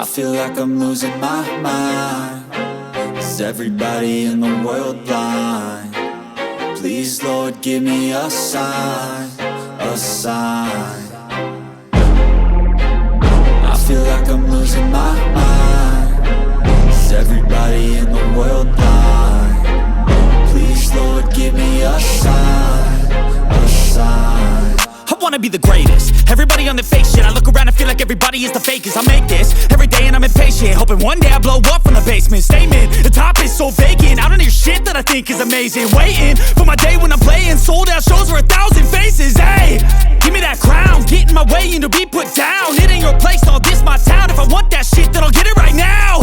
I feel like I'm losing my mind. Is everybody in the world blind? Please, Lord, give me a sign, a sign. I feel like I'm losing my mind. Is everybody in the world blind? Please, Lord, give me a sign, a sign. I wanna be the greatest. Everybody on the fake shit. I look around and feel like everybody is the fakest. I make this every day and I'm impatient, hoping one day I blow up from the basement. Statement, the top is so vacant. I don't hear shit that I think is amazing. Waiting for my day when I'm playing sold out shows for 1,000 faces. Hey, give me that crown, get in my way and to be put down. It ain't your place, all this my town. If I want that shit, then I'll get it right now.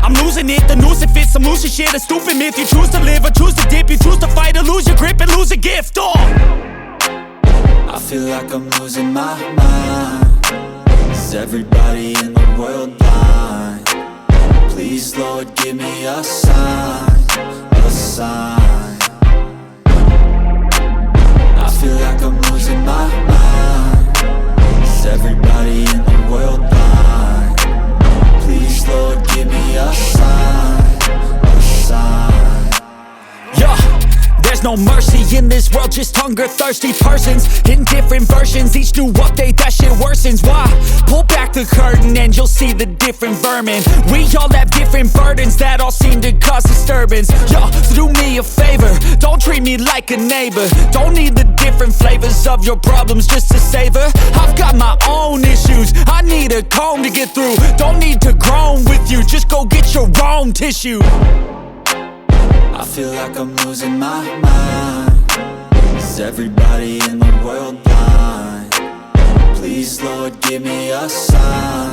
I'm losing it, the noose it fits. I'm losing shit, a stupid myth. You choose to live or choose to dip. You choose to fight or lose your grip and lose a gift. I feel like I'm losing my mind. Is everybody in the world blind? Please, Lord, give me a sign, a sign. I feel like I'm losing my mind. Is everybody in the world blind? Please, Lord, give me a sign, a sign. Yeah. There's no mercy in this world, just hunger-thirsty persons in different versions. Each new update, that shit worsens. Why? Pull back the curtain and you'll see the different vermin. We all have different burdens that all seem to cause disturbance. Yo, so do me a favor, don't treat me like a neighbor. Don't need the different flavors of your problems just to savor. I've got my own issues, I need a comb to get through. Don't need to groan with you, just go get your own tissue. I feel like I'm losing my mind. Is everybody in the world blind? Please, Lord, give me a sign,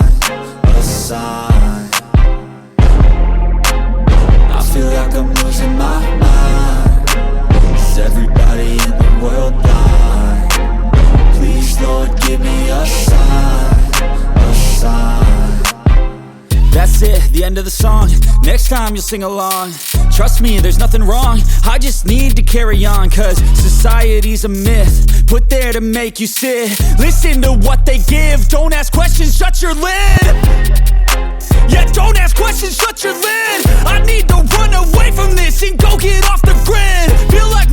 a sign. I feel like I'm losing my mind. Is everybody in the world blind? Please, Lord, give me a sign, a sign. That's it, the end of the song. Next time you'll sing along. Trust me, there's nothing wrong. I just need to carry on, cause society's a myth put there to make you sit. Listen to what they give. Don't ask questions, shut your lid. Yeah, don't ask questions, shut your lid. I need to run away from this and go get off the grid. Feel like